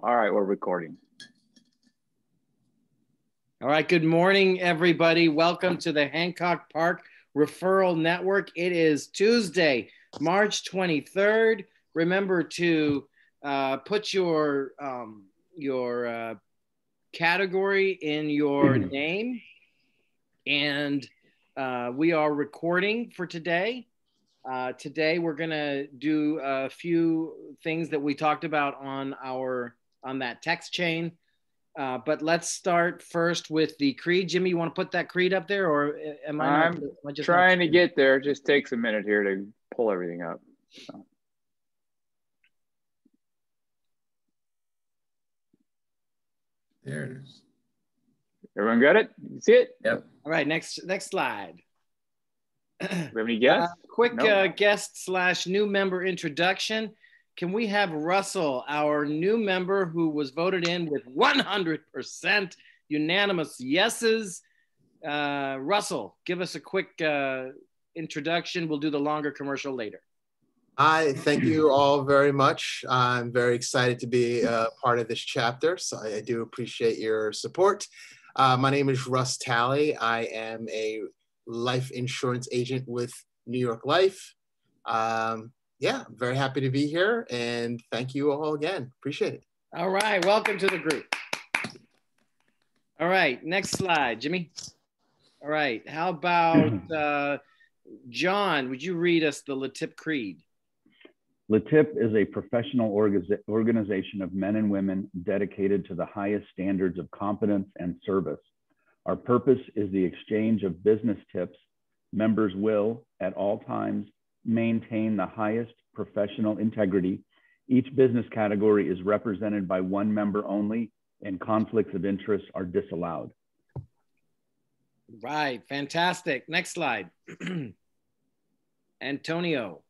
All right, we're recording. All right, good morning, everybody. Welcome to the Hancock Park Referral Network. It is Tuesday, March 23rd. Remember to put your category in your name. And we are recording for today. Today, we're going to do a few things that we talked about on that text chain. But let's start first with the creed. Jimmy, you want to put that creed up there, or am I? I'm just trying to get there. It just takes a minute here to pull everything up. So. There it is. Everyone got it? You see it? Yep. All right, next slide. Do we have any guests? Quick guest / new member introduction. Can we have Russell, our new member who was voted in with 100% unanimous yeses? Russell, give us a quick introduction. We'll do the longer commercial later. Hi, thank you all very much. I'm very excited to be part of this chapter, so I do appreciate your support. My name is Russ Talley. I am a life insurance agent with New York Life. Yeah, I'm very happy to be here, and thank you all again. Appreciate it. All right, welcome to the group. All right, next slide, Jimmy. All right, how about John? Would you read us the LaTip Creed? LaTip is a professional organization of men and women dedicated to the highest standards of competence and service. Our purpose is the exchange of business tips. Members will, at all times, maintain the highest professional integrity. Each business category is represented by one member only, and conflicts of interest are disallowed. Right, fantastic. Next slide. Antonio.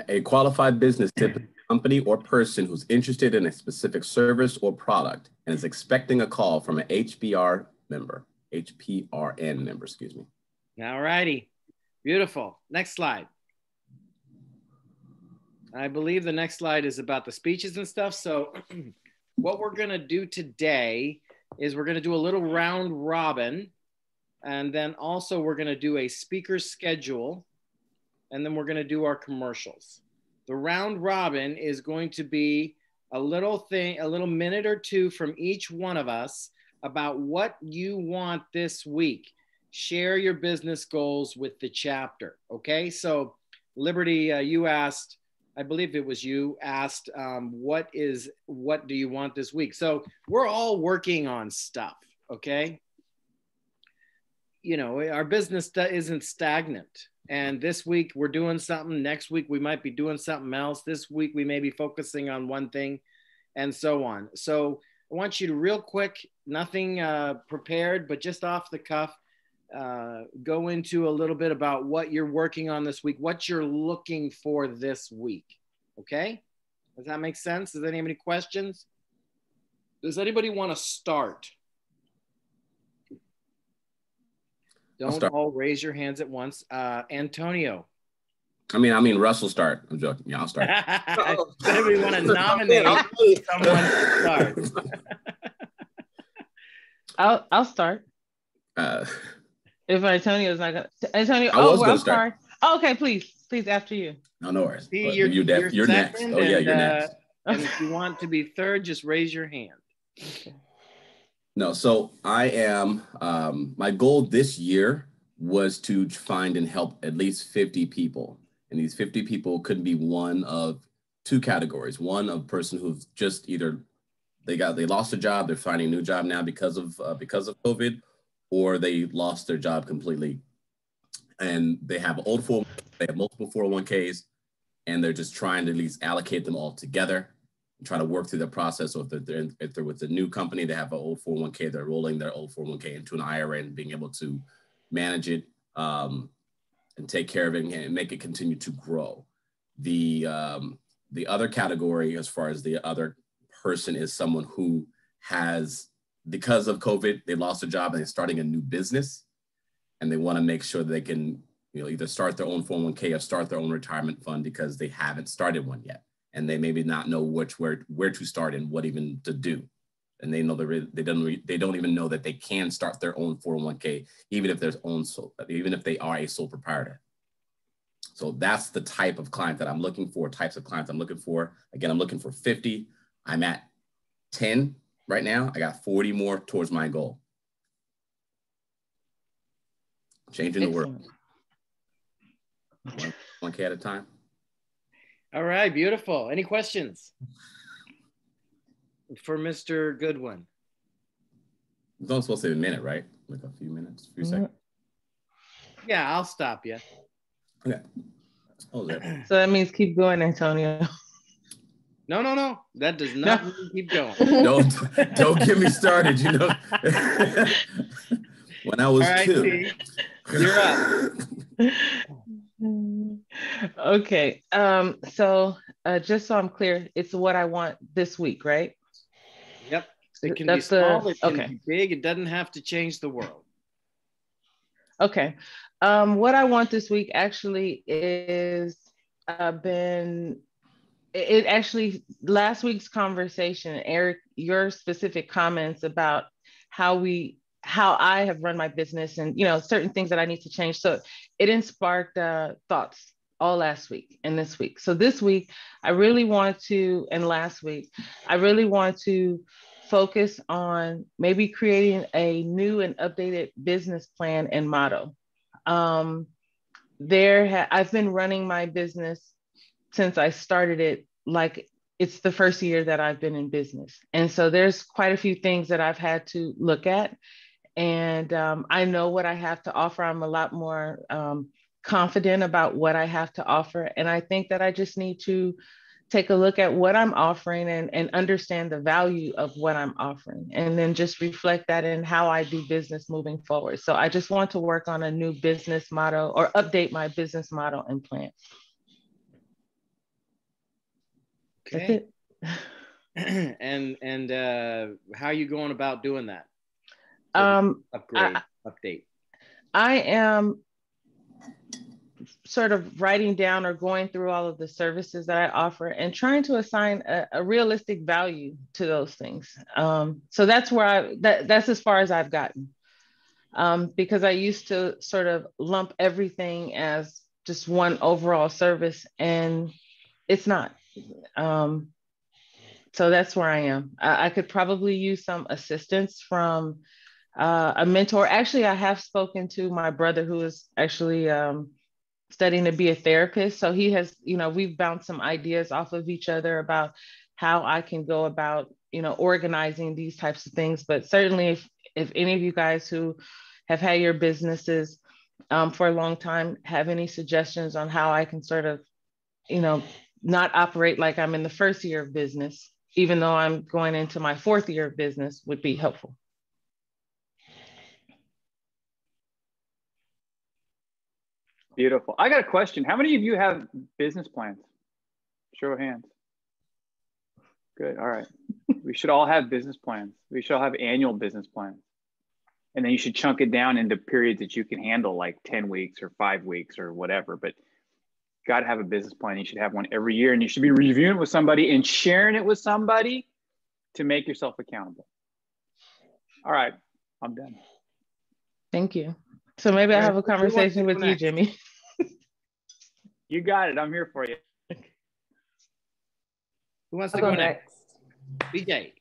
A qualified business tip is a company or person who's interested in a specific service or product and is expecting a call from an HPRN member, excuse me. All righty. Beautiful. Next slide. I believe the next slide is about the speeches and stuff. So what we're going to do today is we're going to do a little round robin. And then also we're going to do a speaker schedule. And then we're going to do our commercials. The round robin is going to be a little minute or two from each one of us about what you want this week. Share your business goals with the chapter, okay? So Liberty, you asked, I believe it was you asked, what do you want this week? So we're all working on stuff, okay? You know, our business isn't stagnant. And this week we're doing something. Next week we might be doing something else. This week we may be focusing on one thing and so on. So I want you to real quick, nothing prepared, but just off the cuff, go into a little bit about what you're working on this week, what you're looking for this week. Okay? Does that make sense? Does anybody have any questions? Does anybody want to start? Don't all raise your hands at once. Antonio. I mean, Russell start. I'm joking. Yeah, I'll start. Does anybody want to nominate someone to start? I'll start. If Antonio's not gonna, Antonio, I was gonna start. Oh, okay, please, after you. No worries. See, you're next. Oh yeah, you're next. And if you want to be third, just raise your hand. Okay. No, so I am, my goal this year was to find and help at least 50 people. And these 50 people could be one of two categories. One, a person who's just either they lost their job, they're finding a new job now because of COVID, or they lost their job completely. And they have they have multiple 401ks, and they're just trying to at least allocate them all together. Try to work through the process. So if they're with a new company, they have an old 401k, they're rolling their old 401k into an IRA and being able to manage it and take care of it and make it continue to grow. The other category, as far as the other person, is someone who has, because of COVID, they lost their job and they're starting a new business, and they want to make sure that they can, either start their own 401k or start their own retirement fund because they haven't started one yet. and they maybe not know where to start and what even to do. And they know they don't even know that they can start their own 401k, even if they are a sole proprietor. So that's the type of client that I'm looking for, types of clients I'm looking for. Again, I'm looking for 50. I'm at 10 right now. I got 40 more towards my goal. Changing the world. 1K at a time. All right, beautiful. Any questions for Mr. Goodwin? It's only supposed to be a minute, right? Like a few minutes, a few seconds. Yeah, I'll stop you. Okay. So that means keep going, Antonio. No. That does not mean keep going. Don't get me started. You know, when I was All right, 2. T, you're up. Okay. So just so I'm clear, it's what I want this week, right? Yep. It can be small, it can be big. It doesn't have to change the world. Okay. What I want this week actually is last week's conversation, Erik, your specific comments about how I have run my business and, certain things that I need to change. So it sparked thoughts all last week and this week. So this week, and last week, I really want to focus on maybe creating a new and updated business plan and motto. I've been running my business since I started it, like it's the first year that I've been in business. And so there's quite a few things that I've had to look at. And I know what I have to offer. I'm a lot more confident about what I have to offer. And I think that I just need to take a look at what I'm offering and understand the value of what I'm offering, and then just reflect that in how I do business moving forward. So I just want to work on a new business model or update my business model and plan. Okay. That's it. and how are you going about doing that? Update. I am sort of writing down or going through all of the services that I offer and trying to assign a realistic value to those things. So that's where that's as far as I've gotten. Because I used to sort of lump everything as just one overall service, and it's not. So that's where I am. I could probably use some assistance from a mentor. Actually, I have spoken to my brother, who is actually studying to be a therapist. So he has, we've bounced some ideas off of each other about how I can go about, organizing these types of things. But certainly if any of you guys who have had your businesses for a long time have any suggestions on how I can sort of, not operate like I'm in the first year of business, even though I'm going into my 4th year of business, would be helpful. Beautiful. I got a question. How many of you have business plans? Show of hands. Good. All right. We should all have business plans. We should all have annual business plans. And then you should chunk it down into periods that you can handle, like 10 weeks or 5 weeks or whatever. But you got to have a business plan. You should have one every year, and you should be reviewing it with somebody and sharing it with somebody to make yourself accountable. All right. I'm done. Thank you. So maybe I have a conversation with you, Jimmy. You got it. I'm here for you. Who wants to go next? BJ.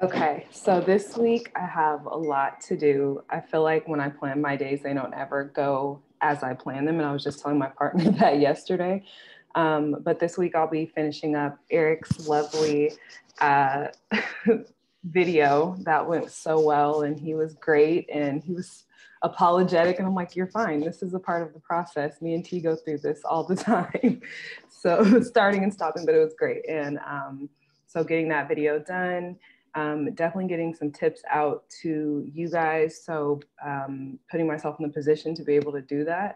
Okay, so this week I have a lot to do. I feel like when I plan my days, they don't ever go as I plan them. And I was just telling my partner that yesterday. But this week I'll be finishing up Erik's lovely video that went so well, and he was great and he was apologetic, and I'm like, you're fine, this is a part of the process. Me and T go through this all the time. So starting and stopping, but it was great. And so getting that video done, definitely getting some tips out to you guys, so putting myself in the position to be able to do that.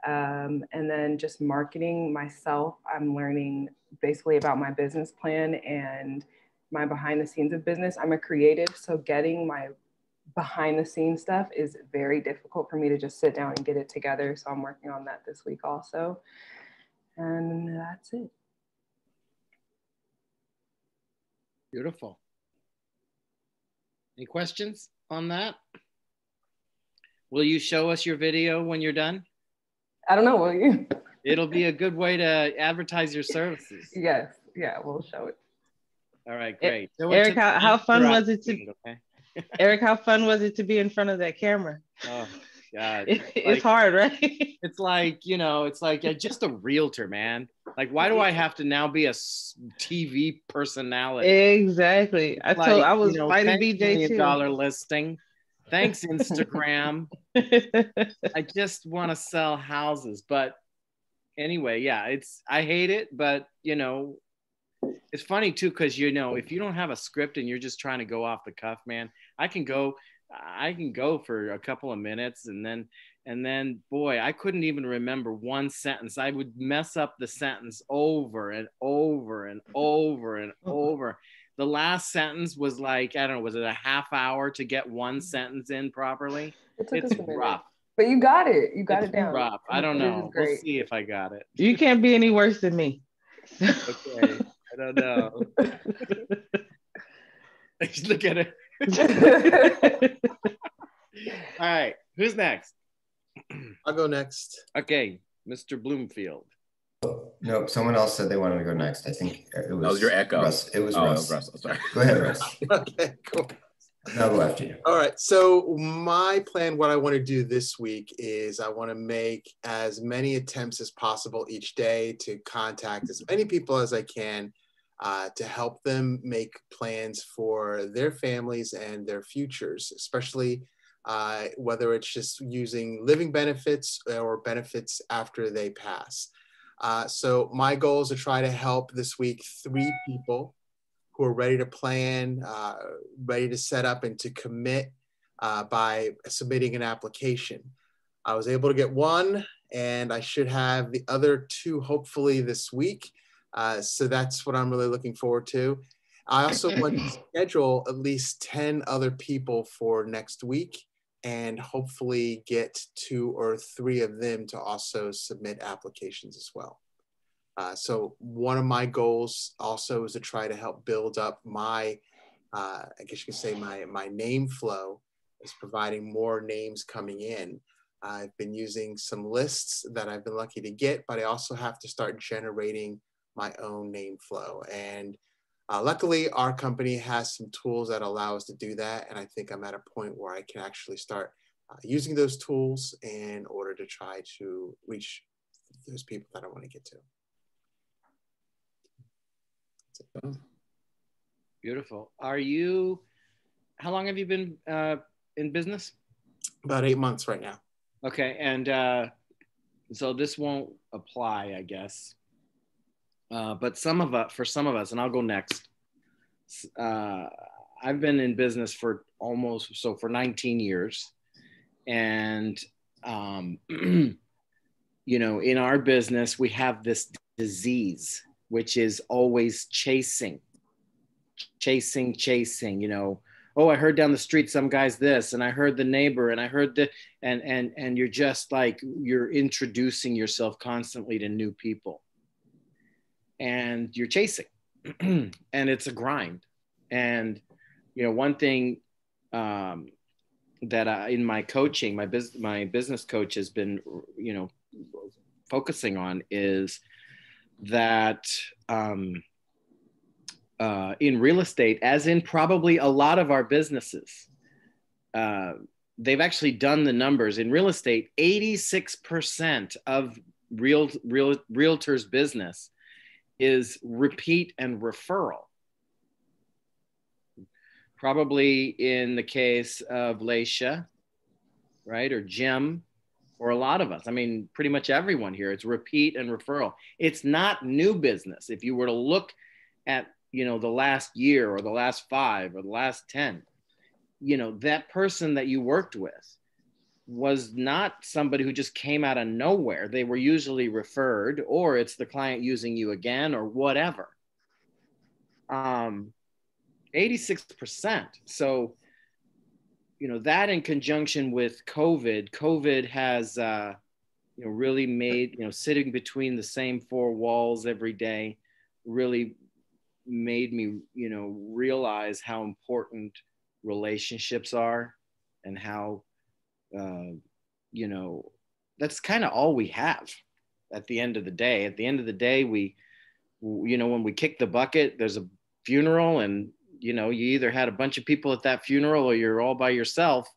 And then just marketing myself. I'm learning basically about my business plan and my behind the scenes of business. I'm a creative, so getting my behind the scenes stuff is very difficult for me to just sit down and get it together. So I'm working on that this week also. And that's it. Beautiful. Any questions on that? Will you show us your video when you're done? I don't know, will you? It'll be a good way to advertise your services. Yes, yeah, we'll show it. All right, great. Eric, how fun was it to okay. Eric, how fun was it to be in front of that camera? Oh God. It's hard, right? It's like, you know, it's like just a realtor, man. Like, why do I have to now be a TV personality? Exactly. I was fighting BJ $1 too. million listing. Thanks, Instagram. I just want to sell houses. But anyway, yeah, I hate it, but you know, it's funny too, because you know, if you don't have a script and you're just trying to go off the cuff, man, I can go for a couple of minutes and then boy, I couldn't even remember one sentence. I would mess up the sentence over and over and over and over. The last sentence was like, I don't know, was it a half hour to get one sentence in properly? It's rough. But you got it. You got it down. Rough. I don't know. We'll see if I got it. You can't be any worse than me. Okay. I don't know. Look at it. All right. Who's next? I'll go next. Okay. Mr. Bloomfield. Nope. Someone else said they wanted to go next. I think it was. That was your echo. Russ. It was Russ. Russ. Oh, sorry. Go ahead, Russ. Okay, cool. Now go after you. All right. So my plan, what I want to do this week is I want to make as many attempts as possible each day to contact as many people as I can to help them make plans for their families and their futures, especially whether it's just using living benefits or benefits after they pass. So my goal is to try to help this week 3 people who are ready to plan, ready to set up and to commit by submitting an application. I was able to get 1 and I should have the other 2 hopefully this week. So that's what I'm really looking forward to. I also want to schedule at least 10 other people for next week and hopefully get 2 or 3 of them to also submit applications as well. So one of my goals also is to try to help build up my, I guess you could say my name flow is providing more names coming in. I've been using some lists that I've been lucky to get, but I also have to start generating my own name flow. And luckily our company has some tools that allow us to do that. And I think I'm at a point where I can actually start using those tools in order to try to reach those people that I want to get to. Beautiful. How long have you been in business? About 8 months right now. Okay. And so this won't apply, I guess. But for some of us, and I'll go next. I've been in business for 19 years. And, you know, in our business, we have this disease, which is always chasing, you know. Oh, I heard down the street some guy's this, and I heard the neighbor, and I heard and you're just like, you're introducing yourself constantly to new people. And you're chasing, and it's a grind. And, you know, one thing that in my coaching, my business coach has been, you know, focusing on is that in real estate, as in probably a lot of our businesses, they've actually done the numbers. In real estate, 86% of realtors' business is repeat and referral. Probably in the case of Laisha, right, or Jim, or a lot of us. I mean, pretty much everyone here, it's repeat and referral. It's not new business. If you were to look at, you know, the last year or the last 5 or the last 10, you know, that person that you worked with was not somebody who just came out of nowhere. They were usually referred, or it's the client using you again or whatever. 86%. So, you know, that in conjunction with COVID has, you know, really made, you know, sitting between the same 4 walls every day really made me, realize how important relationships are, and how, that's kind of all we have at the end of the day. At the end of the day, when we kick the bucket, there's a funeral, and, you either had a bunch of people at that funeral or you're all by yourself,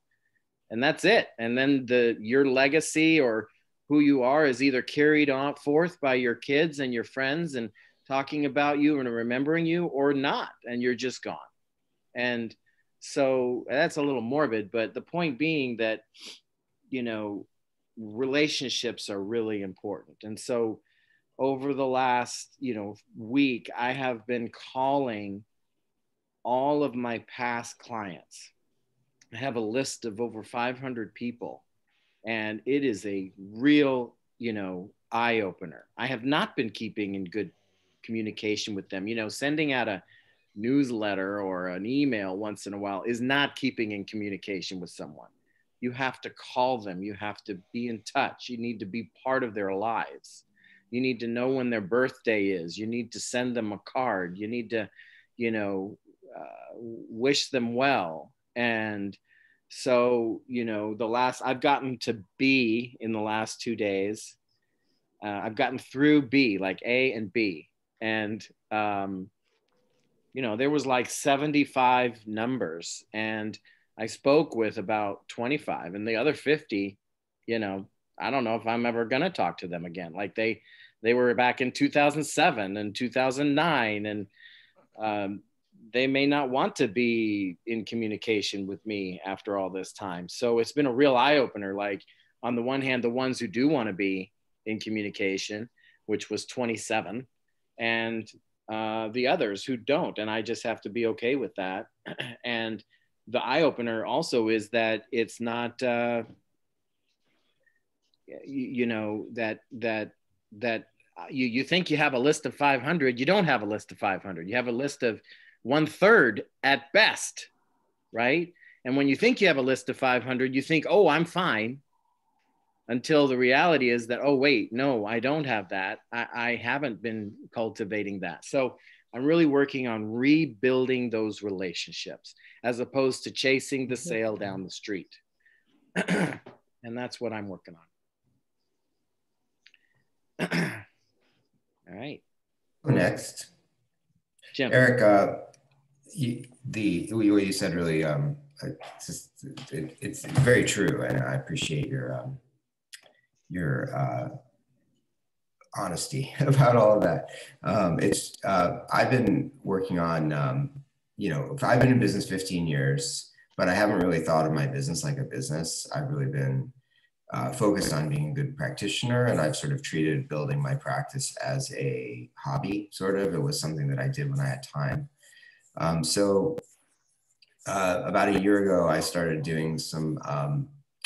and that's it. And then your legacy, or who you are, is either carried on forth by your kids and your friends and talking about you and remembering you, or not, and you're just gone. And so that's a little morbid, but the point being that, relationships are really important. And so over the last, week, I have been calling all of my past clients. I have a list of over 500 people, and it is a real, eye opener. I have not been keeping in good communication with them. Sending out a newsletter or an email once in a while is not keeping in communication with someone. You have to call them. You have to be in touch. You need to be part of their lives. You need to know when their birthday is. You need to send them a card. You need to, wish them well. And so, I've gotten to B in the last 2 days. I've gotten through B, like A and B. And, there was like 75 numbers, and I spoke with about 25, and the other 50, I don't know if I'm ever going to talk to them again. Like they were back in 2007 and 2009, and they may not want to be in communication with me after all this time. So it's been a real eye opener. Like, on the one hand, the ones who do want to be in communication, which was 27, and the others who don't. And I just have to be okay with that. And the eye opener also is that it's not, that you think you have a list of 500. You don't have a list of 500. You have a list of 1/3 at best, right? And when you think you have a list of 500, you think, oh, I'm fine, until the reality is that, oh, wait, no, I don't have that. I haven't been cultivating that. So I'm really working on rebuilding those relationships, as opposed to chasing the sale down the street. And that's what I'm working on. All right. Next. Jim. Erik, what you said really, it's very true, and I appreciate your honesty about all of that. I've been working on, I've been in business 15 years, but I haven't really thought of my business like a business. I've really been focused on being a good practitioner, and I've sort of treated building my practice as a hobby, sort of. It was something that I did when I had time. So about a year ago, I started doing some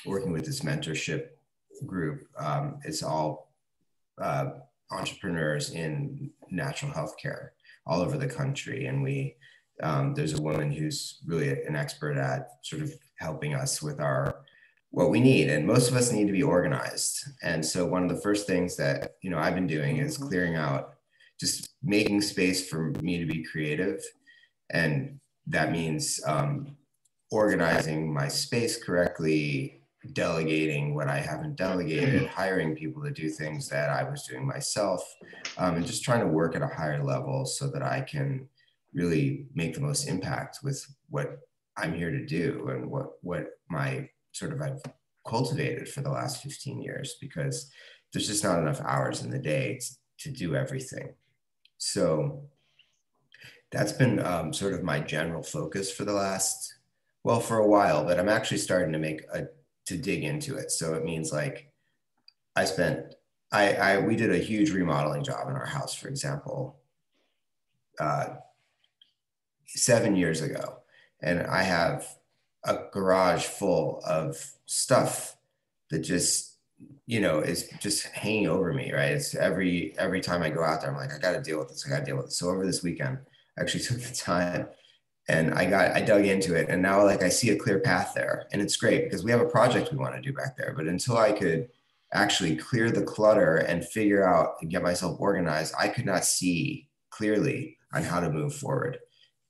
working with this mentorship group. It's all entrepreneurs in natural healthcare all over the country. And there's a woman who's really an expert at sort of helping us with what we need. And most of us need to be organized. And so one of the first things that, I've been doing is clearing out, just making space for me to be creative. And that means organizing my space correctly, delegating what I haven't delegated, hiring people to do things that I was doing myself, and just trying to work at a higher level so that I can really make the most impact with what I'm here to do, and what I've cultivated for the last 15 years, because there's just not enough hours in the day to do everything. So that's been sort of my general focus for for a while, but I'm actually starting to dig into it. So it means like we did a huge remodeling job in our house, for example, 7 years ago. And I have a garage full of stuff that just, is just hanging over me, right? It's every time I go out there, I'm like, I got to deal with this. So over this weekend, I actually took the time and I dug into it, and now I see a clear path there, and it's great because we have a project we want to do back there. But until I could actually clear the clutter and figure out and get myself organized, I could not see clearly on how to move forward.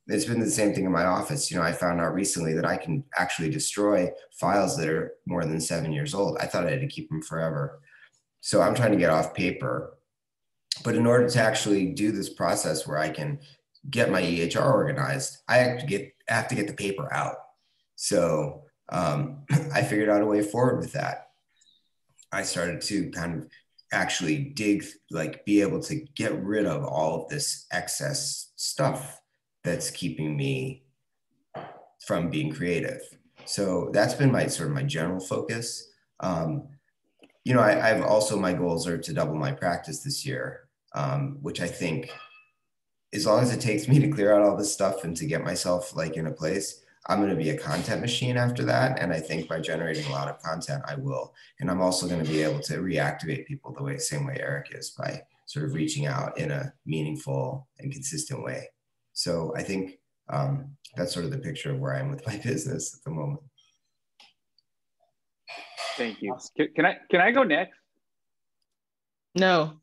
It's been the same thing in my office. I found out recently that I can actually destroy files that are more than 7 years old. I thought I had to keep them forever. So I'm trying to get off paper. But in order to actually do this process where I can get my EHR organized, I have to get the paper out. So I figured out a way forward with that. I started to kind of actually be able to get rid of all of this excess stuff that's keeping me from being creative. So that's been my general focus. I've also, my goals are to double my practice this year, which I think, as long as it takes me to clear out all this stuff and to get myself in a place, I'm going to be a content machine after that. And I think by generating a lot of content, I will. And I'm also going to be able to reactivate people the same way Erik is, by sort of reaching out in a meaningful and consistent way. So I think that's sort of the picture of where I am with my business at the moment. Thank you. Can I go next? No.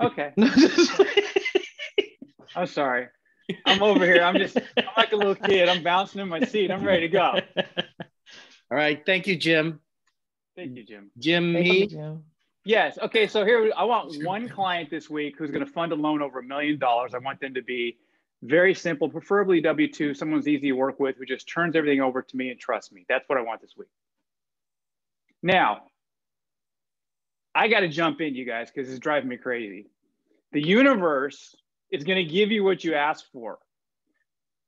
Okay. I'm sorry. I'm over here. I'm like a little kid. I'm bouncing in my seat. I'm ready to go. All right. Thank you, Jim. Thank you, Jim. Jim. Yes. Okay. So here, I want one client this week who's going to fund a loan over $1 million. I want them to be very simple, preferably W-2, someone's easy to work with, who just turns everything over to me and trusts me. That's what I want this week. Now, I got to jump in, you guys, because it's driving me crazy. The universe is going to give you what you ask for.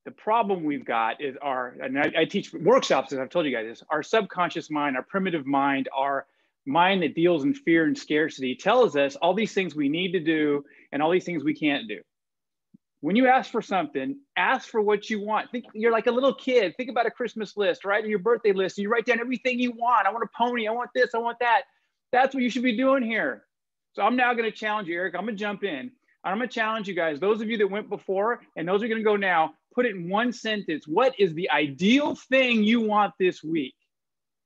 The problem we've got is and I teach workshops, as I've told you guys this, our subconscious mind, our primitive mind, our mind that deals in fear and scarcity tells us all these things we need to do and all these things we can't do. When you ask for something, ask for what you want. Think you're like a little kid. Think about a Christmas list, right? Or your birthday list. And you write down everything you want. I want a pony. I want this. I want that. That's what you should be doing here. So I'm now going to challenge you, Erik. I'm going to jump in. I'm going to challenge you guys. Those of you that went before and those are going to go now, put it in one sentence. What is the ideal thing you want this week?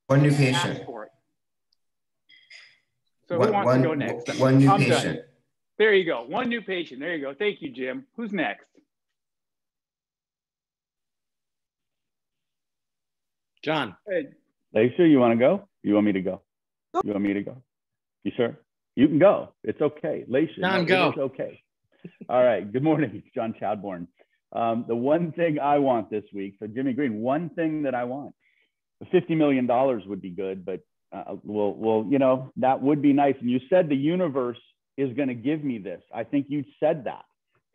One new patient. Ask for it. So who wants to go next? One new patient. Done. There you go. One new patient. There you go. Thank you, Jim. Who's next? John. Hey. Lisa, you want to go? You want me to go? You want me to go? You sure? You can go. It's okay. Lisa, John, go. It's okay. All right. Good morning. It's John Chadbourne. The one thing I want this week, so Jimmy Green, one thing that I want, $50 million would be good, but well, that would be nice. And you said the universe is going to give me this. I think you said that.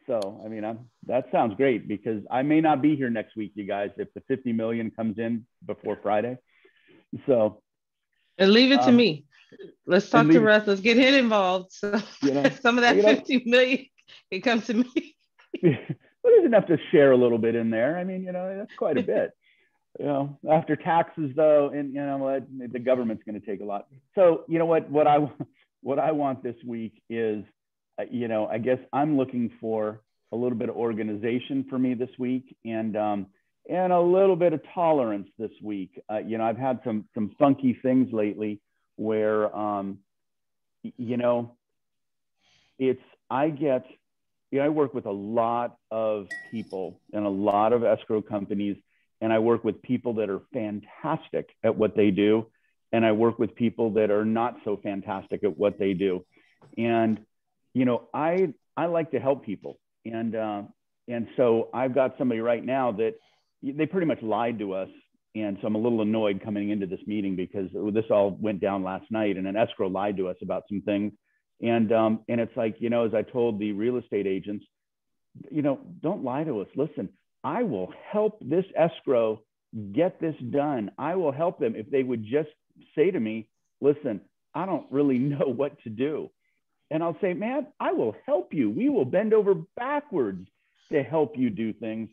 So, I mean, that sounds great, because I may not be here next week, you guys, if the 50 million comes in before Friday. So. And leave it to me. Let's talk to Russ. Let's get him involved. So some of that 50 million can come to me. Well, there's enough to share a little bit in there. I mean, that's quite a bit. After taxes, though, and the government's going to take a lot. So, what I want this week is, I guess I'm looking for a little bit of organization for me this week, and a little bit of tolerance this week. I've had some funky things lately where, I work with a lot of people and a lot of escrow companies, and I work with people that are fantastic at what they do, and I work with people that are not so fantastic at what they do. And, I like to help people. And so I've got somebody right now that they pretty much lied to us. And so I'm a little annoyed coming into this meeting, because this all went down last night, and an escrow lied to us about some things. And it's like, as I told the real estate agents, don't lie to us. Listen, I will help this escrow get this done. I will help them if they would just say to me, listen, I don't really know what to do. And I'll say, man, I will help you. We will bend over backwards to help you do things.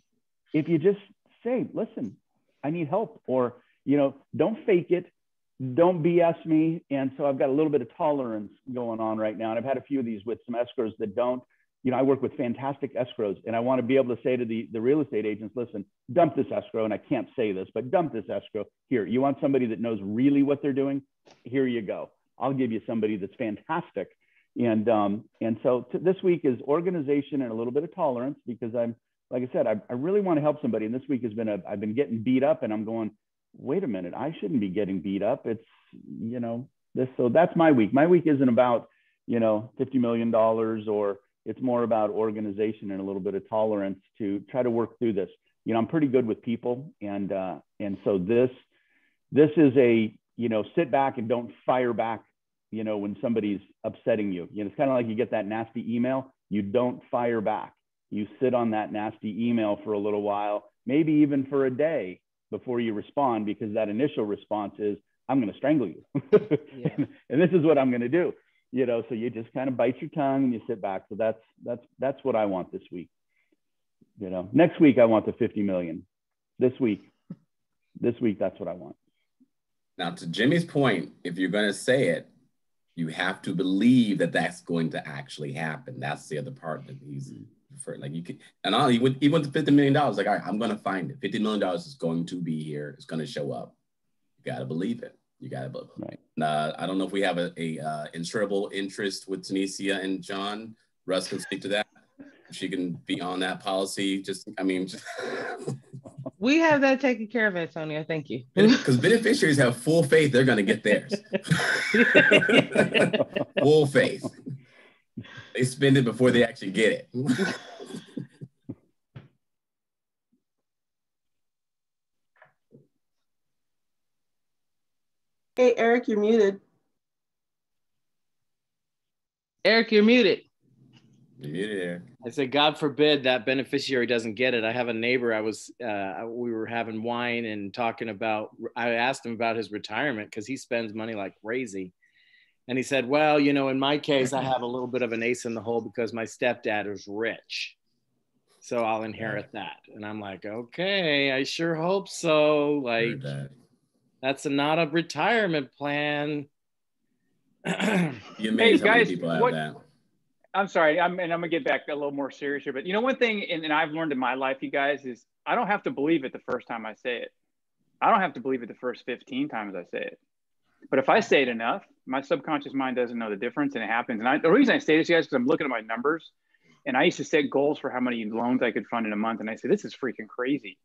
If you just say, listen, I need help, or, don't fake it. Don't BS me. And so I've got a little bit of tolerance going on right now. And I've had a few of these with some escrows that don't, I work with fantastic escrows, and I want to be able to say to the real estate agents, listen, dump this escrow. And I can't say this, but dump this escrow here. You want somebody that knows really what they're doing? Here you go. I'll give you somebody that's fantastic, And so this week is organization and a little bit of tolerance, because like I said, I really want to help somebody. And this week has been I've been getting beat up, and I'm going, wait a minute, I shouldn't be getting beat up. It's, so that's my week. My week isn't about, $50 million, or it's more about organization and a little bit of tolerance to try to work through this. I'm pretty good with people. And so this is a, sit back and don't fire back, when somebody's upsetting you. It's kind of like you get that nasty email, you don't fire back. You sit on that nasty email for a little while, maybe even for a day before you respond, because that initial response is, I'm going to strangle you. Yeah. and this is what I'm going to do. So you just kind of bite your tongue and you sit back. So that's what I want this week. Next week, I want the 50 million. This week, that's what I want. Now, to Jimmy's point, if you're going to say it, you have to believe that that's going to actually happen. That's the other part that he's referring. Like, you can, and he went to $50 million. Like, all right, I'm going to find it. $50 million is going to be here. It's going to show up. You got to believe it. You got to believe it. Right. I don't know if we have a insurable interest with Tunisia and John. Russ can speak to that. She can be on that policy. We have that taken care of, Antonio. Thank you. Because beneficiaries have full faith they're going to get theirs. Full faith. They spend it before they actually get it. Hey, Eric, you're muted. Eric, you're muted. You're muted, Eric. I said, God forbid that beneficiary doesn't get it. I have a neighbor. We were having wine and talking about, I asked him about his retirement because he spends money like crazy. And he said, well, in my case, I have a little bit of an ace in the hole because my stepdad is rich. So I'll inherit that. And I'm like, okay, I sure hope so. Like, that's not a retirement plan. You amazed how many people have that. I'm sorry, I'm gonna get back a little more serious here, but one thing, and I've learned in my life, you guys, is I don't have to believe it the first time I say it. I don't have to believe it the first 15 times I say it. But if I say it enough, my subconscious mind doesn't know the difference, and it happens. And the reason I say this, you guys, because I'm looking at my numbers, and I used to set goals for how many loans I could fund in a month, and I said, this is freaking crazy.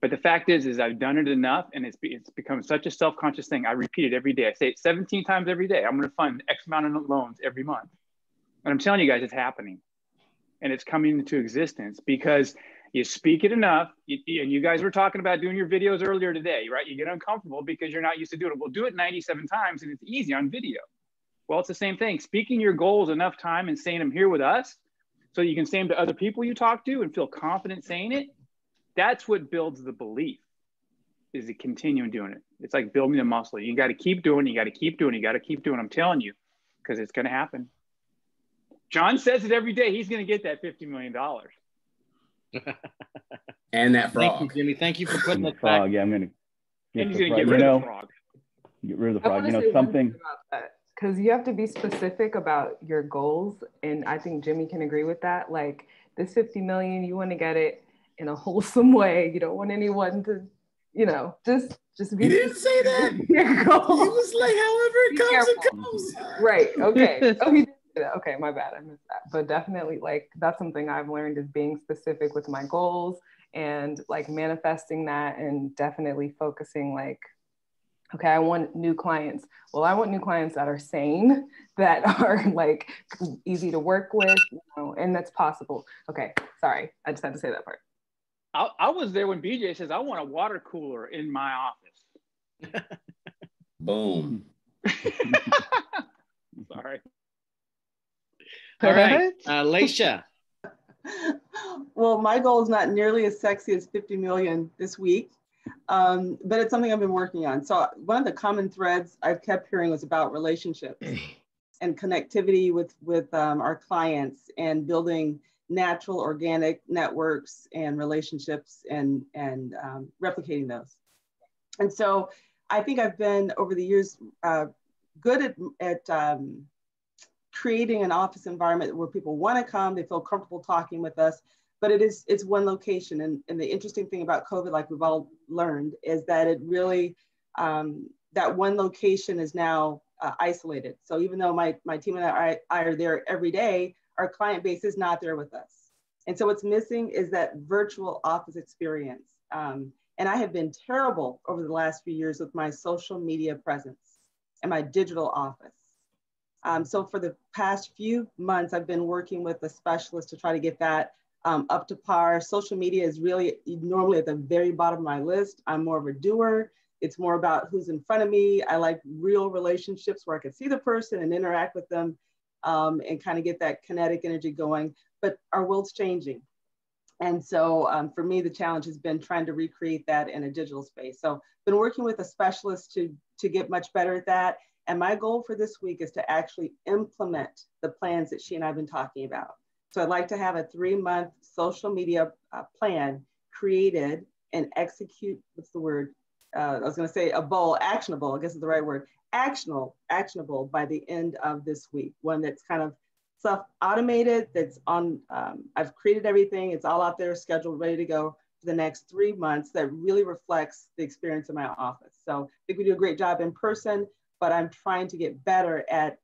But the fact is I've done it enough, and it's become such a self-conscious thing. I repeat it every day. I say it 17 times every day. I'm going to fund X amount of loans every month. And I'm telling you guys, it's happening. And it's coming into existence because you speak it enough. And you guys were talking about doing your videos earlier today, right? You get uncomfortable because you're not used to doing it. We'll do it 97 times and it's easy on video. Well, it's the same thing. Speaking your goals enough time and saying them here with us so you can say them to other people you talk to and feel confident saying it. That's what builds the belief, is to continue doing it. It's like building a muscle. You got to keep doing it. You got to keep doing it. You got to keep doing it. I'm telling you, because it's going to happen. John says it every day. He's going to get that $50 million. And that frog. Thank you, Jimmy. Thank you for putting the frog. Yeah, I'm going to get rid of the frog. Get rid of the frog. Something. Because you have to be specific about your goals. And I think Jimmy can agree with that. Like this 50 million, you want to get it in a wholesome way. You don't want anyone to, just be. He didn't say that. Your goal. He was like, however it comes, it comes. Right. Okay. Oh, he did say that. Okay, my bad. I missed that. But definitely, like, that's something I've learned, is being specific with my goals and like manifesting that, and definitely focusing like, okay, I want new clients. Well, I want new clients that are sane, that are like easy to work with, and that's possible. Okay, sorry. I just had to say that part. I was there when BJ says, I want a water cooler in my office. Boom. Sorry. All right, Leisha. Well, my goal is not nearly as sexy as 50 million this week, but it's something I've been working on. So one of the common threads I've kept hearing was about relationships and connectivity with our clients, and building natural organic networks and relationships, and replicating those. And so I think I've been, over the years, good at creating an office environment where people want to come, they feel comfortable talking with us, but it's one location. And the interesting thing about COVID, like we've all learned, is that it really, that one location is now isolated. So even though my team and I are there every day, our client base is not there with us. And so what's missing is that virtual office experience. And I have been terrible over the last few years with my social media presence and my digital office. So for the past few months, I've been working with a specialist to try to get that up to par. Social media is really normally at the very bottom of my list. I'm more of a doer. It's more about who's in front of me. I like real relationships where I can see the person and interact with them and kind of get that kinetic energy going. But our world's changing. And so for me, the challenge has been trying to recreate that in a digital space. So been working with a specialist to get much better at that. And my goal for this week is to actually implement the plans that she and I have been talking about. So I'd like to have a 3-month social media plan created and execute, what's the word? I was gonna say actionable, I guess is the right word. Actionable by the end of this week. One that's kind of self-automated, that's on, I've created everything, it's all out there, scheduled, ready to go for the next 3 months that really reflects the experience in my office. So I think we do a great job in person, but I'm trying to get better at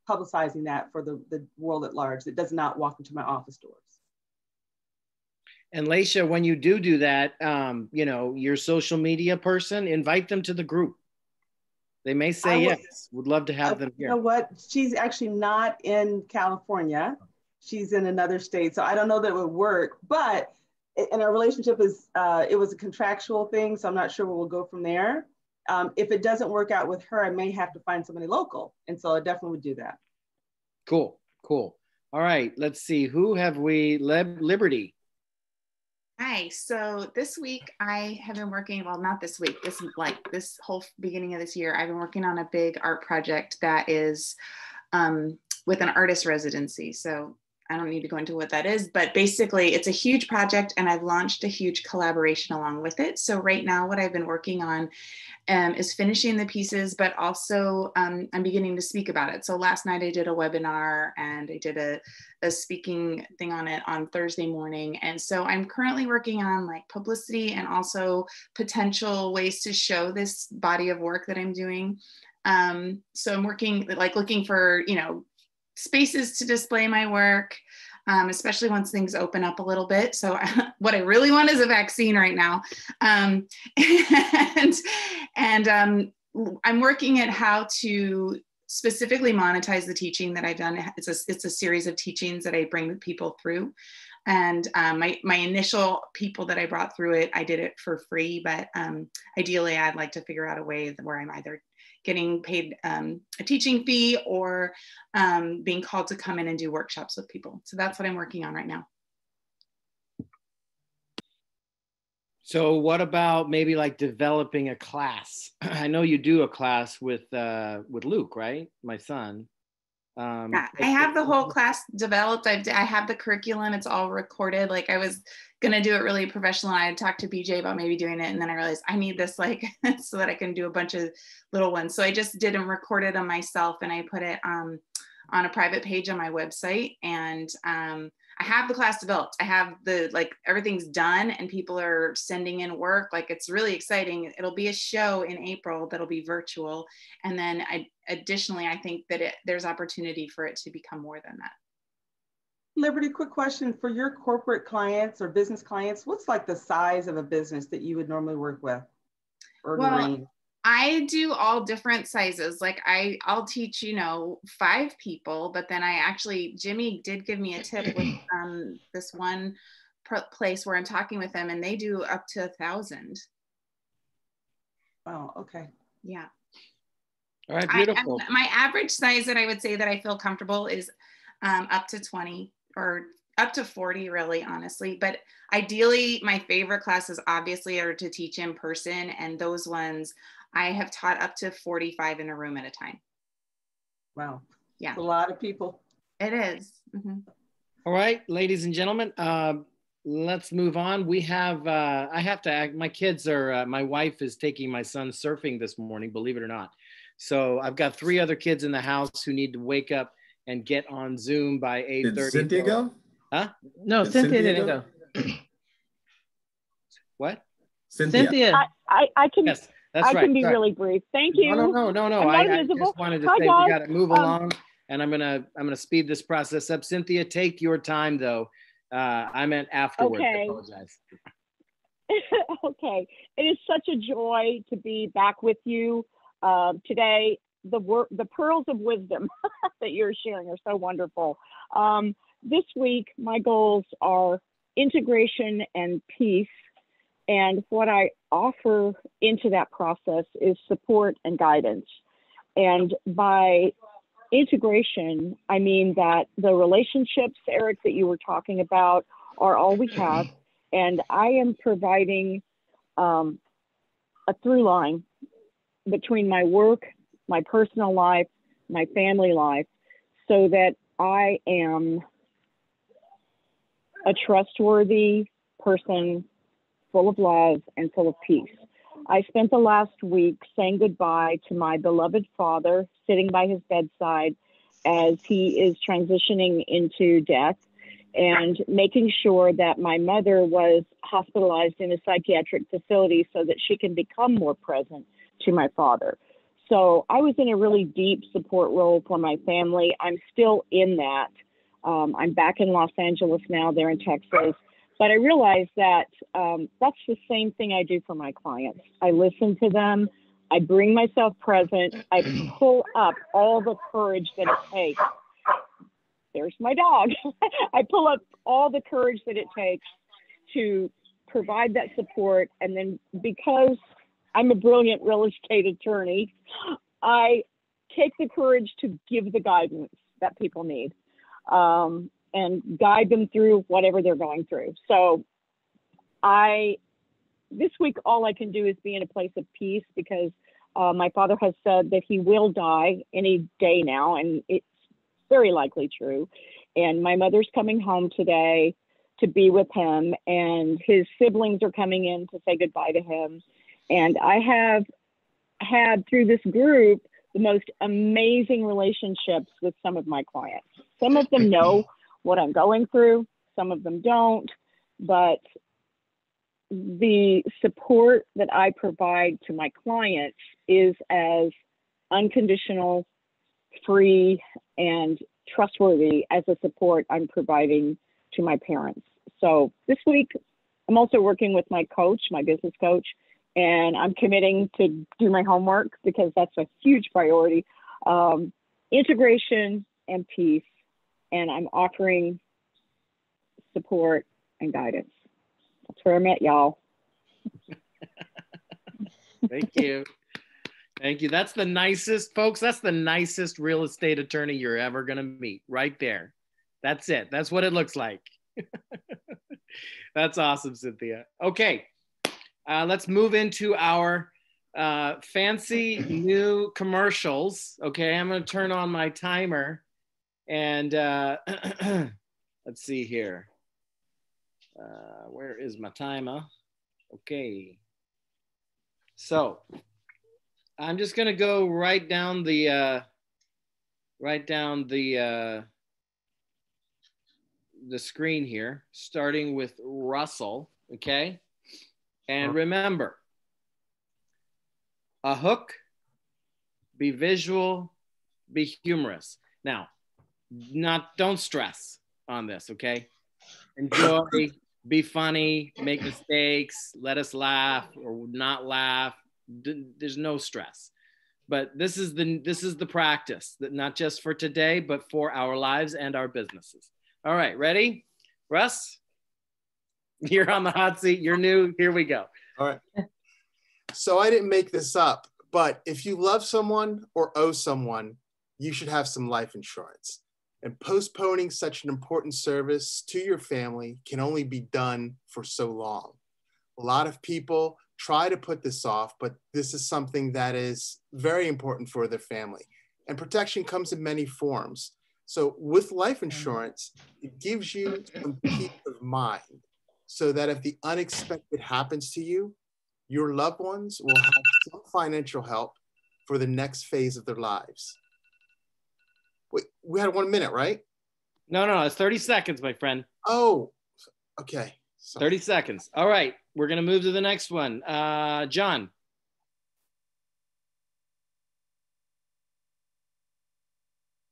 publicizing that for the world at large that does not walk into my office doors. And Laisha, when you do that, you know, your social media person, invite them to the group. They may say yes. Would love to have them here. You know what? She's actually not in California. She's in another state. So I don't know that it would work, but and our relationship is, it was a contractual thing. So I'm not sure where we'll go from there. If it doesn't work out with her, I may have to find somebody local. And so I definitely would do that. Cool, cool. All right, let's see. Who have we? Liberty. Hi, so this week I have been working, well, not this week, this whole beginning of this year, I've been working on a big art project that is with an artist residency. So I don't need to go into what that is, but basically it's a huge project and I've launched a huge collaboration along with it. So right now what I've been working on is finishing the pieces, but also I'm beginning to speak about it. So last night I did a webinar and I did a speaking thing on it on Thursday morning. And so I'm currently working on like publicity and also potential ways to show this body of work that I'm doing. So I'm working, like looking for, you know, spaces to display my work, especially once things open up a little bit. So what I really want is a vaccine right now. And I'm working at how to specifically monetize the teaching that I've done. It's a series of teachings that I bring people through. And my initial people that I brought through it, I did it for free, but ideally I'd like to figure out a way where I'm either getting paid a teaching fee or being called to come in and do workshops with people. So that's what I'm working on right now. So what about maybe like developing a class? I know you do a class with Luke, right? My son. Yeah, I have the whole class developed. I have the curriculum. It's all recorded. Like I was going to do it really professional. I had talked to BJ about maybe doing it. And then I realized I need this like so that I can do a bunch of little ones. So I just did and recorded them myself and I put it on a private page on my website. And I have the class developed. I have everything's done and people are sending in work. Like it's really exciting. It'll be a show in April that'll be virtual. And then additionally, I think that there's opportunity for it to become more than that. Liberty, quick question for your corporate clients or business clients. What's like the size of a business that you would normally work with? I do all different sizes. Like I'll teach, 5 people, but then Jimmy did give me a tip with this one place where I'm talking with them and they do up to 1,000. Oh, okay. Yeah. All right, beautiful. My average size that I would say that I feel comfortable is up to 20 or up to 40 really, honestly. But ideally, my favorite classes obviously are to teach in person, and those ones I have taught up to 45 in a room at a time. Wow. Yeah. It's a lot of people. It is. Mm-hmm. All right, ladies and gentlemen, let's move on. We have, I have to act, my kids are, my wife is taking my son surfing this morning, believe it or not. So I've got 3 other kids in the house who need to wake up and get on Zoom by 8:30. Did Cynthia go? Huh? No, Cynthia didn't go. What? Cynthia. I can. Yes. That's I right. can be Sorry. really brief. Thank you. No. I'm not I invisible. just wanted to Hi, say guys. we got to move along, and I'm gonna speed this process up. Cynthia, take your time though. I meant afterwards. Okay. I apologize. Okay. It is such a joy to be back with you today. The pearls of wisdom that you're sharing are so wonderful. This week, my goals are integration and peace. And what I offer into that process is support and guidance. And by integration, I mean that the relationships, Erik, that you were talking about are all we have. And I am providing a through line between my work, my personal life, my family life, so that I am a trustworthy person, full of love and full of peace. I spent the last week saying goodbye to my beloved father, sitting by his bedside as he is transitioning into death, and making sure that my mother was hospitalized in a psychiatric facility so that she can become more present to my father. So I was in a really deep support role for my family. I'm still in that. I'm back in Los Angeles now, there in Texas. But I realized that that's the same thing I do for my clients. I listen to them. I bring myself present. I pull up all the courage that it takes. There's my dog. I pull up all the courage that it takes to provide that support. And then because I'm a brilliant real estate attorney, I take the courage to give the guidance that people need. And guide them through whatever they're going through. So this week, all I can do is be in a place of peace because my father has said that he will die any day now, and it's very likely true. And my mother's coming home today to be with him, and his siblings are coming in to say goodbye to him. And I have had, through this group, the most amazing relationships with some of my clients. Some of them know what I'm going through, some of them don't, but the support that I provide to my clients is as unconditional, free, and trustworthy as the support I'm providing to my parents. So this week, I'm also working with my coach, my business coach, and I'm committing to do my homework because that's a huge priority. Integration and peace. And I'm offering support and guidance. That's where I'm at, y'all. Thank you. Thank you. That's the nicest, folks. That's the nicest real estate attorney you're ever going to meet right there. That's it. That's what it looks like. That's awesome, Cynthia. Okay. Let's move into our fancy new commercials. Okay. I'm going to turn on my timer. And let's see here. Where is my timer? Okay. So I'm just gonna go right down the screen here, starting with Russell. Okay. And remember, a hook, be visual, be humorous. Now, don't stress on this, okay? Enjoy, be funny, make mistakes, let us laugh or not laugh. There's no stress. But this is the practice, that not just for today, but for our lives and our businesses. All right, ready? Russ, you're on the hot seat. You're new. Here we go. All right. So I didn't make this up, but if you love someone or owe someone, you should have some life insurance. And postponing such an important service to your family can only be done for so long. A lot of people try to put this off, but this is something that is very important for their family. And protection comes in many forms. So with life insurance, it gives you some peace of mind so that if the unexpected happens to you, your loved ones will have some financial help for the next phase of their lives. Wait, we had 1 minute, right? No, it's 30 seconds, my friend. Oh, okay. Sorry. 30 seconds. All right, we're gonna move to the next one. John.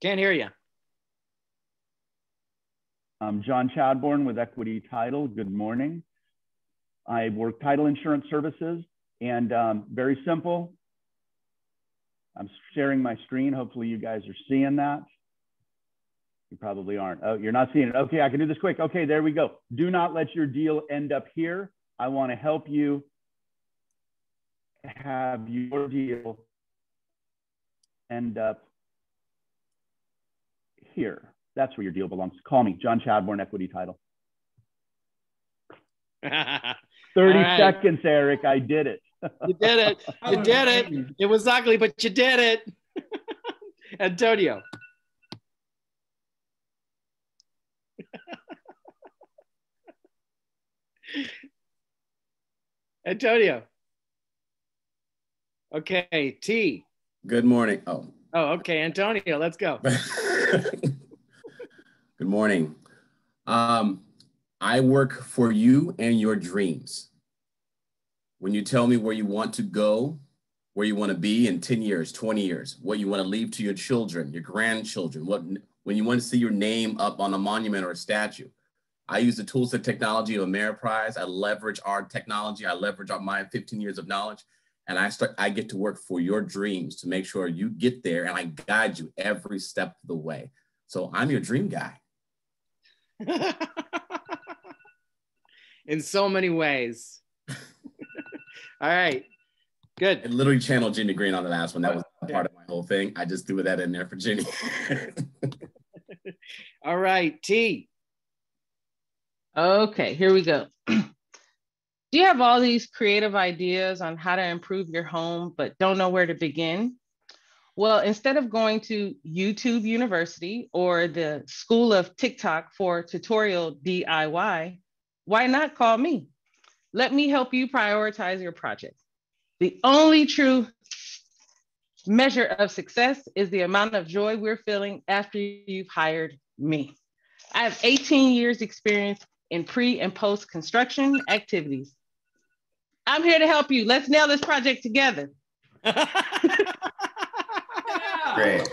Can't hear you. I'm John Chadbourne with Equity Title. Good morning. I work title insurance services, and very simple. I'm sharing my screen. Hopefully you guys are seeing that. You probably aren't. Oh, you're not seeing it. Okay, I can do this quick. Okay, there we go. Do not let your deal end up here. I want to help you have your deal end up here. That's where your deal belongs. Call me, John Chadbourne, Equity Title. 30 seconds, Eric. I did it. You did it. You did it. It was ugly, but you did it. Antonio. Antonio. Okay, T. Good morning. Oh, okay, Antonio, let's go. Good morning. I work for you and your dreams. When you tell me where you want to go, where you want to be in 10 years, 20 years, what you want to leave to your children, your grandchildren, when you want to see your name up on a monument or a statue. I use the tools and technology of Ameriprise. I leverage our technology. I leverage my 15 years of knowledge. And I get to work for your dreams to make sure you get there, and I guide you every step of the way. So I'm your dream guy. In so many ways. All right, good. I literally channeled Jimmy Green on the last one. That was part of my whole thing. I just threw that in there for Jimmy. All right, T. Okay, here we go. Do you have all these creative ideas on how to improve your home, but don't know where to begin? Well, instead of going to YouTube University or the School of TikTok for tutorial DIY, why not call me? Let me help you prioritize your project. The only true measure of success is the amount of joy we're feeling after you've hired me. I have 18 years experience in pre and post construction activities. I'm here to help you. Let's nail this project together. Great.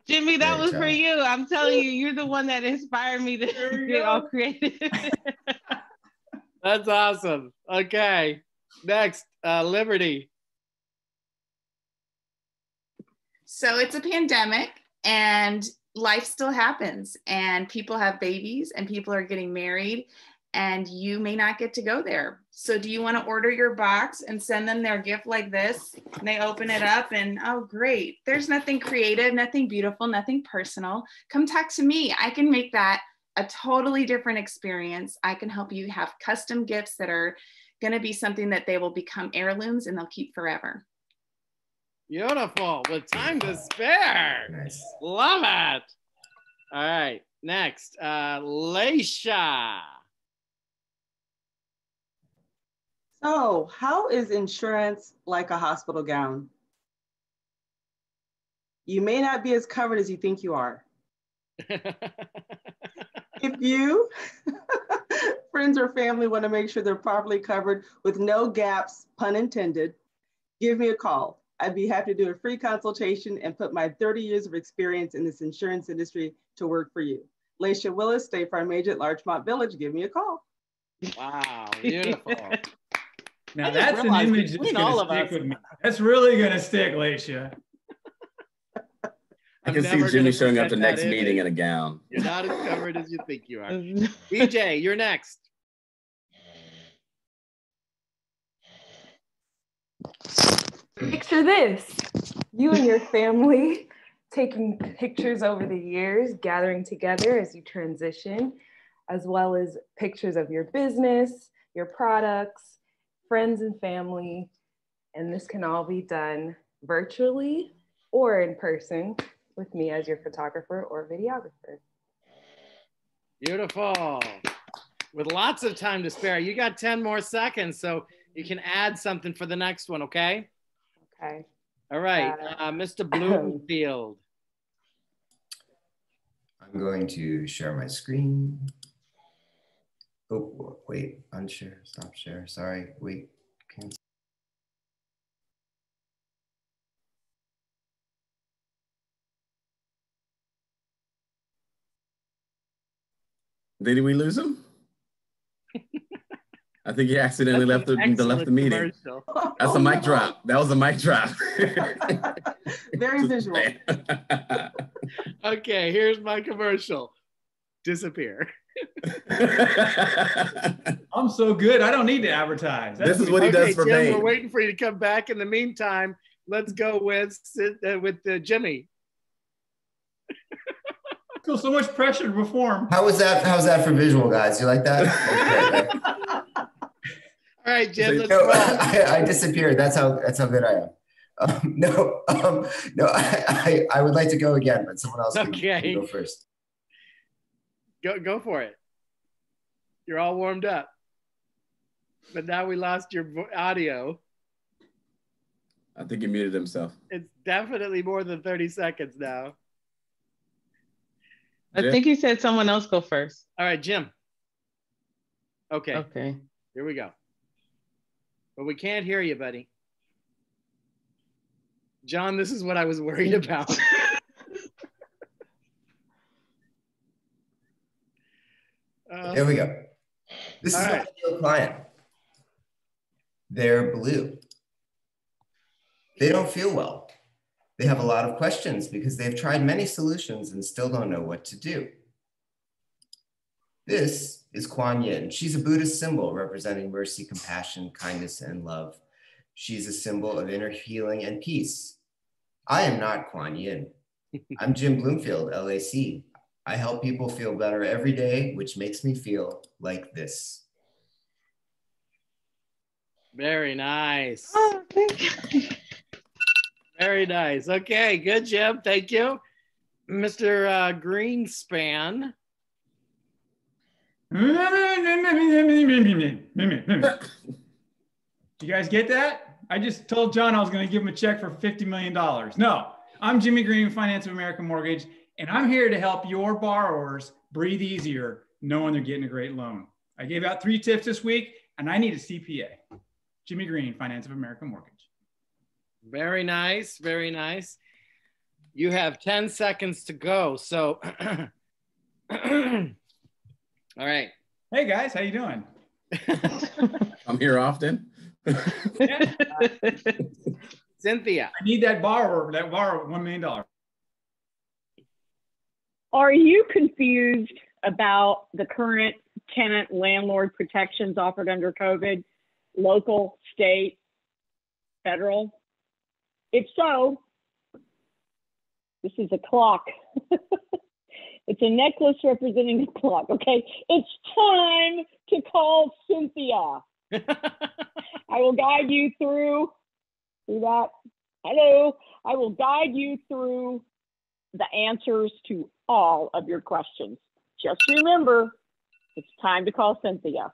Jimmy, that Great was job. for you. I'm telling you, you're the one that inspired me to get all creative. That's awesome. Okay, next, Liberty. So it's a pandemic and life still happens, and people have babies and people are getting married, and you may not get to go there. So do you want to order your box and send them their gift like this? And they open it up and, oh, great. There's nothing creative, nothing beautiful, nothing personal. Come talk to me. I can make that a totally different experience. I can help you have custom gifts that are going to be something that they will become heirlooms and they'll keep forever. Beautiful, with time to spare. Nice. Love it. All right, next, Leisha. So, how is insurance like a hospital gown? You may not be as covered as you think you are. If you, friends or family, want to make sure they're properly covered with no gaps, pun intended, give me a call. I'd be happy to do a free consultation and put my 30 years of experience in this insurance industry to work for you. Laisha Willis, State Farm Agent, Larchmont Village, give me a call. Wow, beautiful. Now that's an image that's going to stick with me. That's really going to stick, Laisha. I can see Jimmy showing up to next meeting in a gown. You're not as covered as you think you are. BJ, you're next. Picture this, you and your family taking pictures over the years, gathering together as you transition, as well as pictures of your business, your products, friends and family. And this can all be done virtually or in person with me as your photographer or videographer. Beautiful. With lots of time to spare. You got 10 more seconds, so you can add something for the next one, okay? Okay. All right, Mr. Bloomfield. I'm going to share my screen. Oh, wait, unshare, stop share, sorry, wait, cancel. Did we lose him? I think he accidentally left the meeting. Commercial. That's a mic drop. That was a mic drop. Very visual. Okay, here's my commercial. Disappear. I'm so good. I don't need to advertise. This is what he does for Jim, me. We're waiting for you to come back. In the meantime, let's go with Jimmy. I feel so much pressure to perform. How's that for visual, guys? You like that? All right, Jim, let's go. roll. I disappeared. That's how good I am. No, I would like to go again, but someone else can go first. Go for it. You're all warmed up. But now we lost your audio. I think he muted himself. It's definitely more than 30 seconds now. I think he said someone else go first. All right, Jim. Okay. Okay. Here we go. But we can't hear you, buddy. John, this is what I was worried about. There we go. This is my ideal client. They're blue. They don't feel well. They have a lot of questions because they've tried many solutions and still don't know what to do. This is Kuan Yin. She's a Buddhist symbol representing mercy, compassion, kindness, and love. She's a symbol of inner healing and peace. I am not Kuan Yin. I'm Jim Bloomfield, LAC. I help people feel better every day, which makes me feel like this. Very nice. Oh, thank you. Very nice. Okay, good, Jim. Thank you. Mr. Greenspan. You guys get that? I just told John I was going to give him a check for $50 million. No, I'm Jimmy Green, Finance of America Mortgage, and I'm here to help your borrowers breathe easier knowing they're getting a great loan. I gave out 3 tips this week, and I need a CPA. Jimmy Green, Finance of America Mortgage. Very nice. Very nice. You have 10 seconds to go. So, all right. Hey guys, how you doing? I'm here often. Yeah. Cynthia. I need that borrower $1 million. Are you confused about the current tenant landlord protections offered under COVID, local, state, federal? If so, this is a clock. It's a necklace representing a clock, okay? It's time to call Cynthia. I will guide you through that. Hello. I will guide you through the answers to all of your questions. Just remember, it's time to call Cynthia.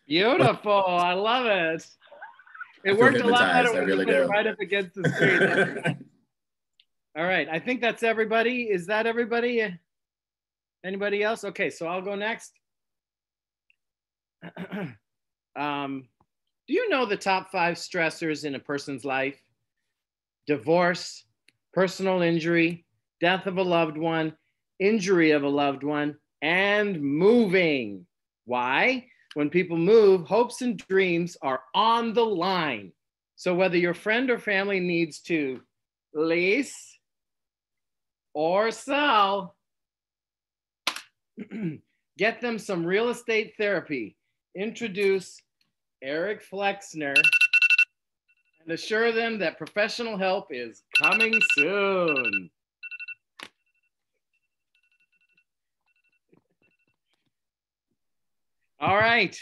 Beautiful. I love it. It worked a lot better when you put it right up against the screen. All right. I think that's everybody. Is that everybody? Anybody else? Okay, so I'll go next. Do you know the top 5 stressors in a person's life? Divorce, personal injury, death of a loved one, injury of a loved one, and moving. Why? When people move, hopes and dreams are on the line. So whether your friend or family needs to lease or sell, get them some real estate therapy. Introduce Erik Flexner and assure them that professional help is coming soon. All right,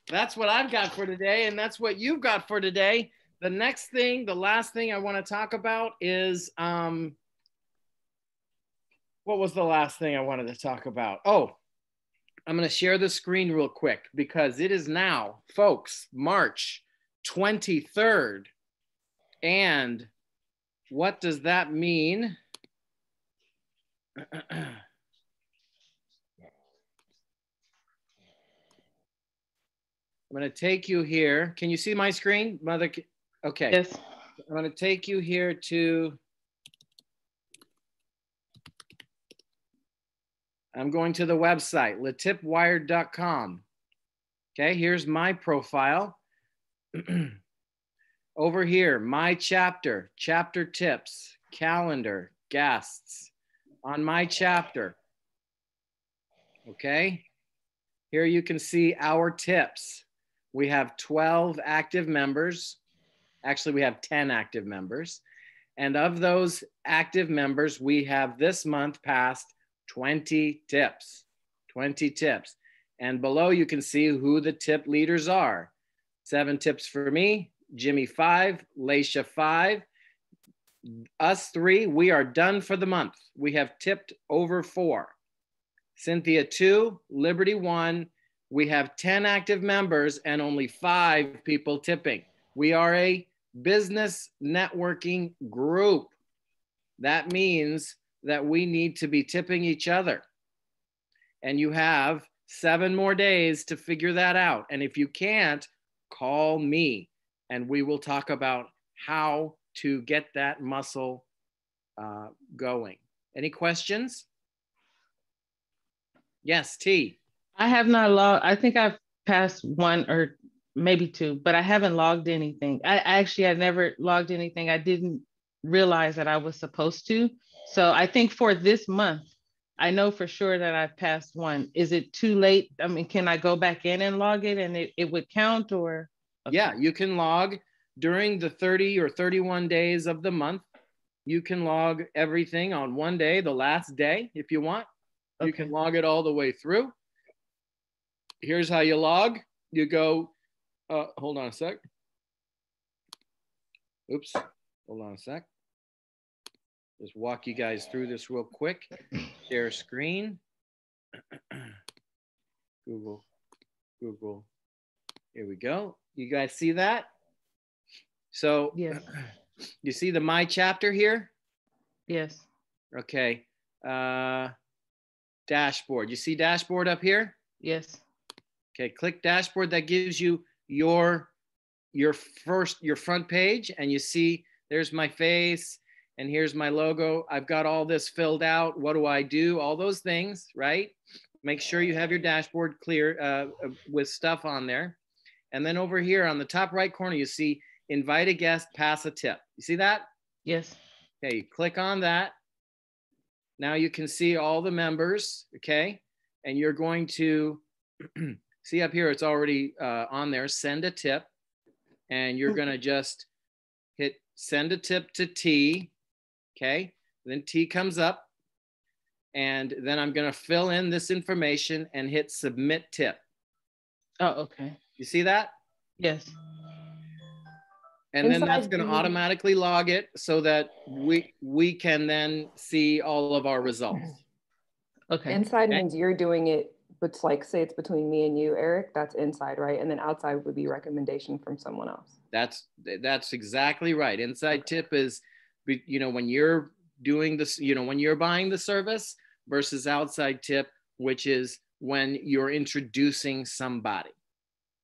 that's what I've got for today, and that's what you've got for today. The next thing, the last thing I want to talk about is, what was the last thing I wanted to talk about? Oh, I'm going to share the screen real quick because it is now, folks, March 23rd. And what does that mean? I'm going to take you here. Can you see my screen, Mother? Okay. Yes. I'm going to take you here to I'm going to the website, letipwired.com. Okay, here's my profile. Over here, my chapter, chapter tips, calendar, guests. On my chapter, okay? Here you can see our tips. We have 12 active members. Actually, we have 10 active members. And of those active members, we have this month passed 20 tips, 20 tips. And below you can see who the tip leaders are. 7 tips for me, Jimmy 5, Laisha 5. Us 3, we are done for the month. We have tipped over 4. Cynthia 2, Liberty 1. We have 10 active members and only 5 people tipping. We are a business networking group. That means that we need to be tipping each other. And you have 7 more days to figure that out. And if you can't, call me and we will talk about how to get that muscle going. Any questions? Yes, T. I have not logged. I think I've passed 1 or maybe 2, but I haven't logged anything. I never logged anything. I didn't realize that I was supposed to. So I think for this month, I know for sure that I've passed 1. Is it too late? I mean, can I go back in and log it and it would count or? Okay. Yeah, you can log during the 30 or 31 days of the month. You can log everything on one day, the last day, if you want. Okay. You can log it all the way through. Here's how you log. You go, hold on a sec. Oops, hold on a sec. Just walk you guys through this real quick. Share screen. Google. Here we go. You guys see that? So yes. You see the My Chapter here? Yes. Okay. Dashboard. You see dashboard up here? Yes. Okay, click dashboard. That gives you your front page, and you see there's my face and here's my logo. I've got all this filled out. What do I do? All those things, right? Make sure you have your dashboard clear with stuff on there. And then over here on the top right corner, you see invite a guest, pass a tip. You see that? Yes. Okay, you click on that. Now you can see all the members, okay? And you're going to see up here, it's already on there, send a tip. And you're gonna just hit send a tip to T, okay? Then T comes up. And then I'm gonna fill in this information and hit submit tip. Oh, okay. You see that? Yes. And then that's going to automatically log it so that we can then see all of our results. Okay. Inside means you're doing it, but like say it's between me and you, Erik, that's inside, right? And then outside would be recommendation from someone else. That's exactly right. Inside tip is, when you're doing this, when you're buying the service, versus outside tip, which is when you're introducing somebody.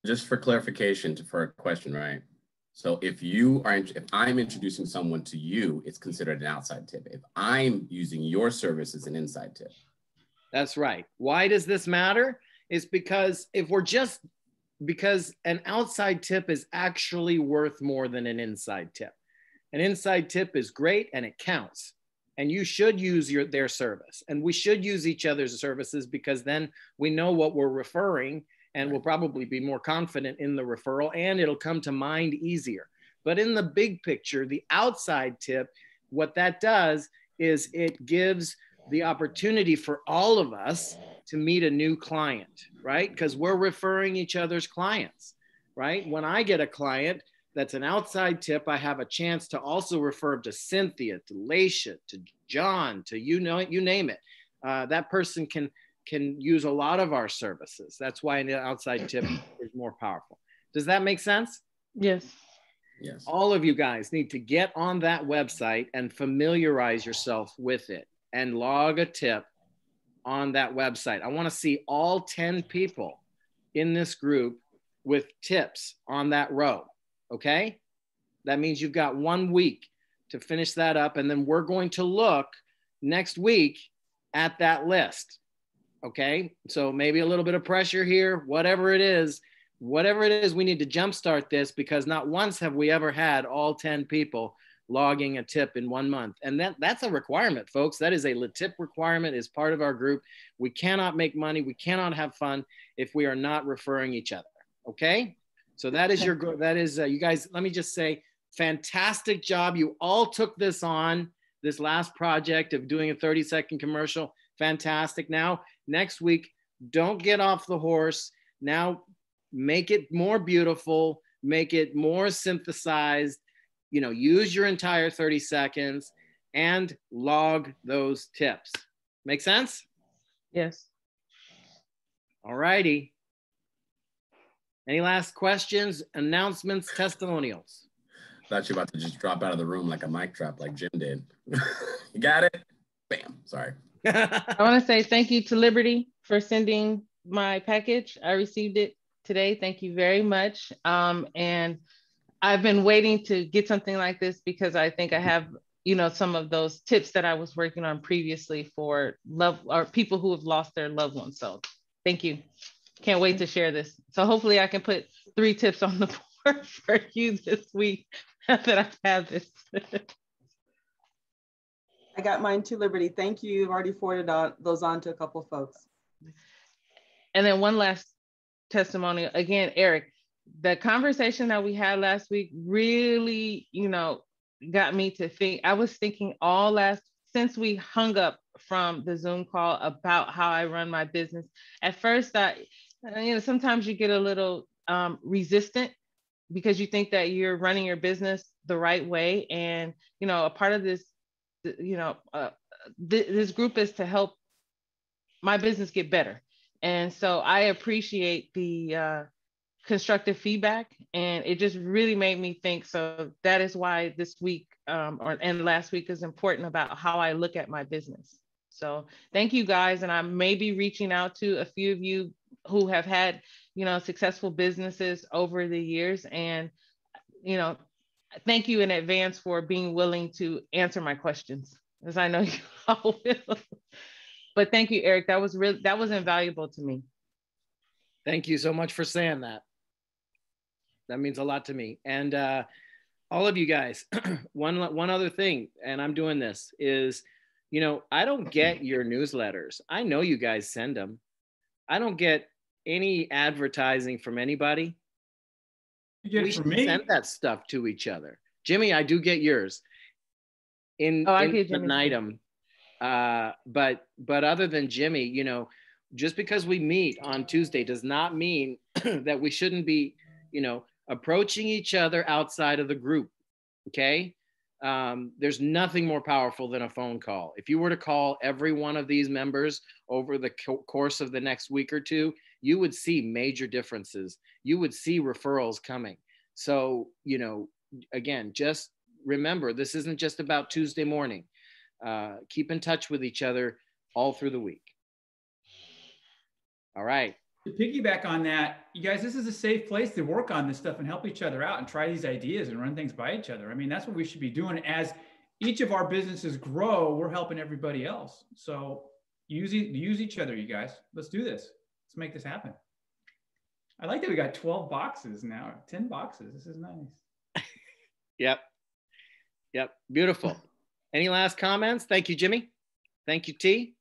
Just for clarification for a question, right? So if I'm introducing someone to you, it's considered an outside tip. If I'm using your service, it's an inside tip. That's right. Why does this matter? It's because because an outside tip is actually worth more than an inside tip. An inside tip is great and it counts. And you should use their service. And we should use each other's services because then we know what we're referring and we'll probably be more confident in the referral and it'll come to mind easier. But in the big picture, the outside tip, what that does is it gives the opportunity for all of us to meet a new client, right? Because we're referring each other's clients, right? When I get a client that's an outside tip, I have a chance to also refer to Cynthia, to Laisha, to John, to you name it. That person can use a lot of our services. That's why an outside tip is more powerful. Does that make sense? Yes. Yes. All of you guys need to get on that website and familiarize yourself with it and log a tip on that website. I want to see all 10 people in this group with tips on that row. Okay? That means you've got 1 week to finish that up. And then we're going to look next week at that list. Okay, so maybe a little bit of pressure here, whatever it is, we need to jumpstart this, because not once have we ever had all 10 people logging a tip in 1 month. And that's a requirement, folks. That is a tip requirement, is part of our group. We cannot make money, we cannot have fun if we are not referring each other. Okay, so that is you guys, let me just say, fantastic job. You all took this on, this last project of doing a 30-second commercial. Fantastic. Now, next week, don't get off the horse. Now, make it more beautiful, make it more synthesized, use your entire 30 seconds and log those tips. Make sense? Yes. All righty. Any last questions, announcements, testimonials? Thought you were about to just drop out of the room like a mic drop, like Jim did. You got it? Bam. Sorry. I want to say thank you to Liberty for sending my package. I received it today. Thank you very much. And I've been waiting to get something like this because I think I have, some of those tips that I was working on previously for people who have lost their loved ones. So thank you. Can't wait to share this. So hopefully I can put 3 tips on the board for you this week now that I've had this. I got mine too, Liberty. Thank you. You've already forwarded those on to a couple of folks. And then one last testimonial. Again, Erik, the conversation that we had last week really, got me to think. I was thinking since we hung up from the Zoom call about how I run my business. At first, sometimes you get a little resistant because you think that you're running your business the right way. And, a part of this, this group is to help my business get better. And so I appreciate the constructive feedback, and it just really made me think. So that is why this week and last week is important about how I look at my business. So thank you guys. And I may be reaching out to a few of you who have had, successful businesses over the years. And, thank you in advance for being willing to answer my questions, as I know you all will. But thank you, Erik. That was invaluable to me. Thank you so much for saying that. That means a lot to me. And all of you guys, one other thing, and I'm doing this, is, I don't get your newsletters. I know you guys send them. I don't get any advertising from anybody. We should send that stuff to each other. Jimmy, I do get yours in an item. But other than Jimmy, just because we meet on Tuesday does not mean that we shouldn't be, approaching each other outside of the group. Okay. There's nothing more powerful than a phone call. If you were to call every one of these members over the course of the next week or two, you would see major differences. You would see referrals coming. So, again, just remember, this isn't just about Tuesday morning. Keep in touch with each other all through the week. All right. To piggyback on that, you guys, this is a safe place to work on this stuff and help each other out and try these ideas and run things by each other. I mean, that's what we should be doing. As each of our businesses grow, we're helping everybody else. So use each other, you guys. Let's do this. Let's make this happen. I like that we got 12 boxes now, 10 boxes. This is nice. Yep. Beautiful. Any last comments? Thank you, Jimmy. Thank you, T.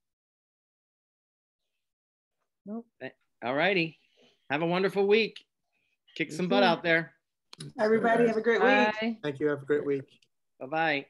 Nope. All righty. Have a wonderful week. Kick some butt out there. Everybody have a great week. Thank you. Have a great week. Bye-bye.